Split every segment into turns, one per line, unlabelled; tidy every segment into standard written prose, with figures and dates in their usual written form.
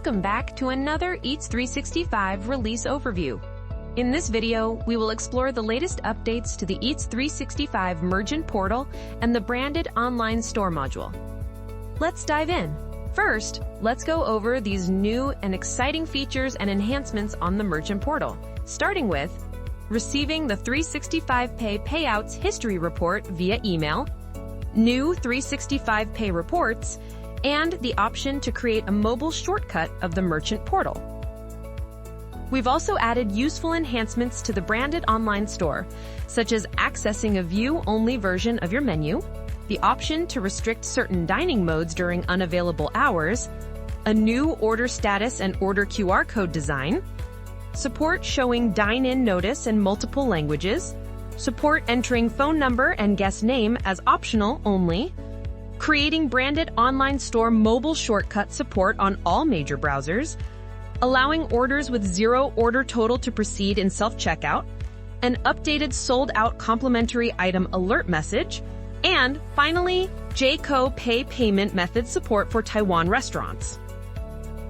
Welcome back to another Eats 365 release overview. In this video, we will explore the latest updates to the Eats 365 merchant portal and the branded online store module. Let's dive in. First, let's go over these new and exciting features and enhancements on the merchant portal, starting with receiving the 365Pay payouts history report via email, new 365Pay reports, and the option to create a mobile shortcut of the merchant portal. We've also added useful enhancements to the branded online store, such as accessing a view-only version of your menu, the option to restrict certain dining modes during unavailable hours, a new order status and order QR code design, support showing dine-in notice in multiple languages, support entering phone number and guest name as optional only, creating branded online store mobile shortcut support on all major browsers, allowing orders with zero order total to proceed in self-checkout, an updated sold-out complimentary item alert message, and finally, JKOPay payment method support for Taiwan restaurants.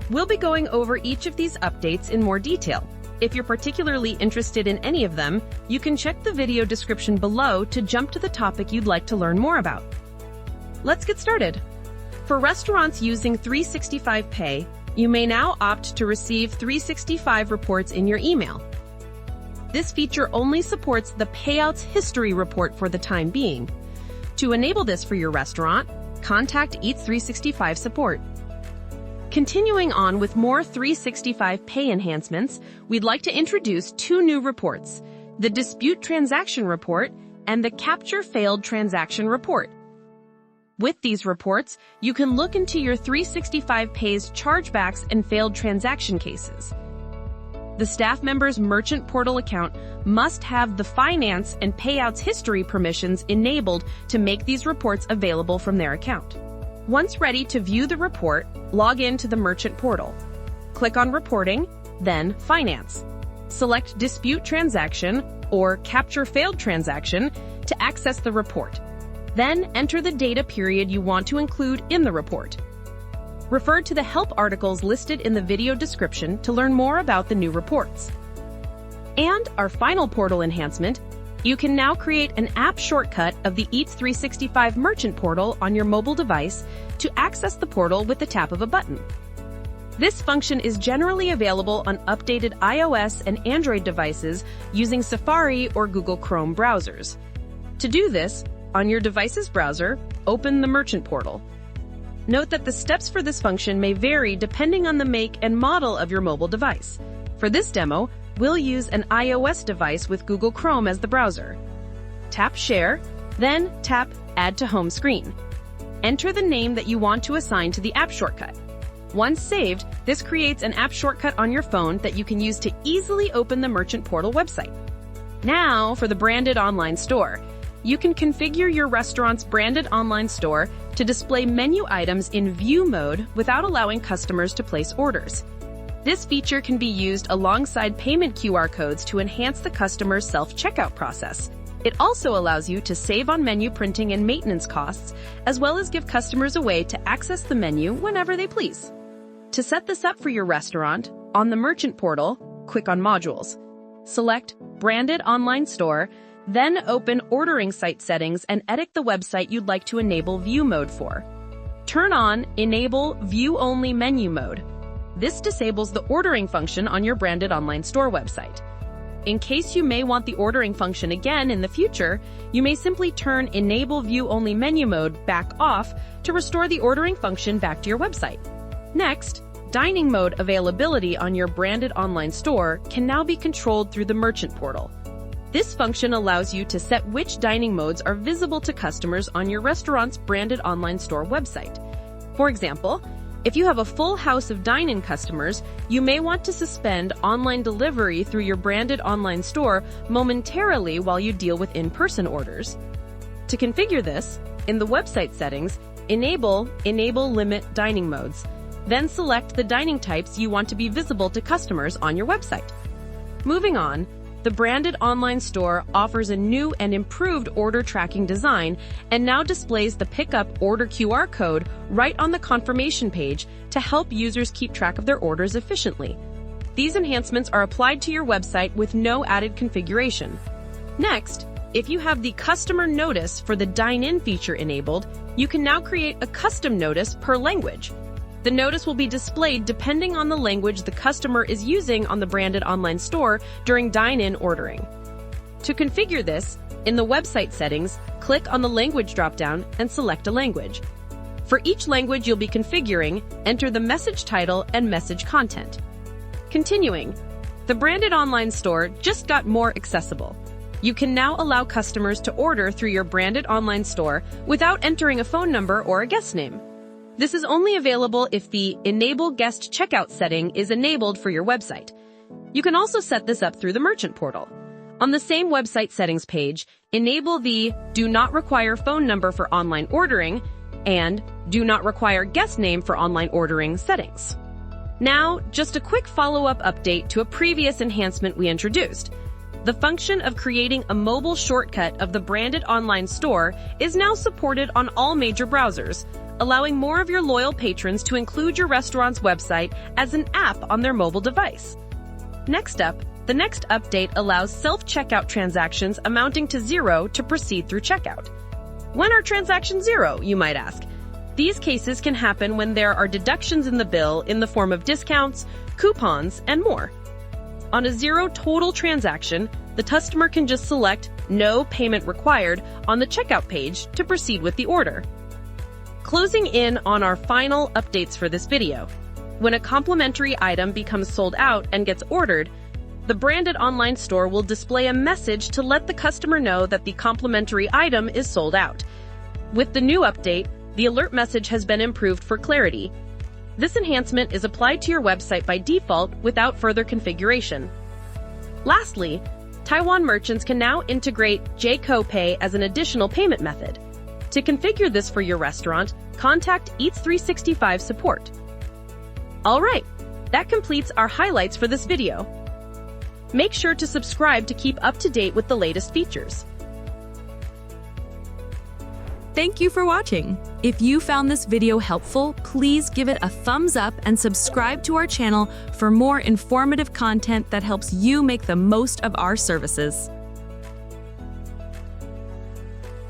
We'll be going over each of these updates in more detail. If you're particularly interested in any of them, you can check the video description below to jump to the topic you'd like to learn more about. Let's get started. For restaurants using 365Pay, you may now opt to receive 365 reports in your email. This feature only supports the payouts history report for the time being. To enable this for your restaurant, contact Eats 365 support. Continuing on with more 365Pay enhancements, we'd like to introduce two new reports, the Dispute Transaction Report and the Capture Failed Transaction Report. With these reports, you can look into your 365Pay's chargebacks and failed transaction cases. The staff member's merchant portal account must have the finance and payouts history permissions enabled to make these reports available from their account. Once ready to view the report, log in to the merchant portal. Click on Reporting, then Finance. Select Dispute Transaction or Capture Failed Transaction to access the report. Then enter the data period you want to include in the report. Refer to the help articles listed in the video description to learn more about the new reports. And our final portal enhancement, you can now create an app shortcut of the Eats 365 merchant portal on your mobile device to access the portal with the tap of a button. This function is generally available on updated iOS and Android devices using Safari or Google Chrome browsers. To do this, on your device's browser, open the merchant portal. Note that the steps for this function may vary depending on the make and model of your mobile device. For this demo, we'll use an iOS device with Google Chrome as the browser. Tap Share, then tap Add to Home Screen. Enter the name that you want to assign to the app shortcut. Once saved, this creates an app shortcut on your phone that you can use to easily open the merchant portal website. Now for the branded online store. You can configure your restaurant's branded online store to display menu items in view mode without allowing customers to place orders. This feature can be used alongside payment QR codes to enhance the customer's self-checkout process. It also allows you to save on menu printing and maintenance costs, as well as give customers a way to access the menu whenever they please. To set this up for your restaurant, on the merchant portal, click on Modules. Select Branded Online Store, then open Ordering Site Settings and edit the website you'd like to enable view mode for. Turn on Enable View Only Menu Mode. This disables the ordering function on your branded online store website. In case you may want the ordering function again in the future, you may simply turn Enable View Only Menu Mode back off to restore the ordering function back to your website. Next, dining mode availability on your branded online store can now be controlled through the merchant portal. This function allows you to set which dining modes are visible to customers on your restaurant's branded online store website. For example, if you have a full house of dine-in customers, you may want to suspend online delivery through your branded online store momentarily while you deal with in-person orders. To configure this, in the website settings, enable Limit Dining Modes. Then select the dining types you want to be visible to customers on your website. Moving on, the branded online store offers a new and improved order tracking design and now displays the pickup order QR code right on the confirmation page to help users keep track of their orders efficiently. These enhancements are applied to your website with no added configuration. Next, if you have the customer notice for the Dine-in feature enabled, you can now create a custom notice per language. The notice will be displayed depending on the language the customer is using on the branded online store during dine-in ordering. To configure this, in the website settings, click on the language dropdown and select a language. For each language you'll be configuring, enter the message title and message content. Continuing, the branded online store just got more accessible. You can now allow customers to order through your branded online store without entering a phone number or a guest name. This is only available if the Enable Guest Checkout setting is enabled for your website. You can also set this up through the merchant portal. On the same website settings page, enable the Do Not Require Phone Number for Online Ordering and Do Not Require Guest Name for Online Ordering settings. Now, just a quick follow-up update to a previous enhancement we introduced. The function of creating a mobile shortcut of the branded online store is now supported on all major browsers, allowing more of your loyal patrons to include your restaurant's website as an app on their mobile device. Next up, the next update allows self-checkout transactions amounting to 0 to proceed through checkout. When are transactions 0, you might ask? These cases can happen when there are deductions in the bill in the form of discounts, coupons, and more. On a 0 total transaction, the customer can just select No Payment Required on the checkout page to proceed with the order. Closing in on our final updates for this video. When a complimentary item becomes sold out and gets ordered, the branded online store will display a message to let the customer know that the complimentary item is sold out. With the new update, the alert message has been improved for clarity. This enhancement is applied to your website by default without further configuration. Lastly, Taiwan merchants can now integrate JKOPay as an additional payment method. To configure this for your restaurant, contact Eats 365 support. Alright, that completes our highlights for this video. Make sure to subscribe to keep up to date with the latest features.
Thank you for watching. If you found this video helpful, please give it a thumbs up and subscribe to our channel for more informative content that helps you make the most of our services.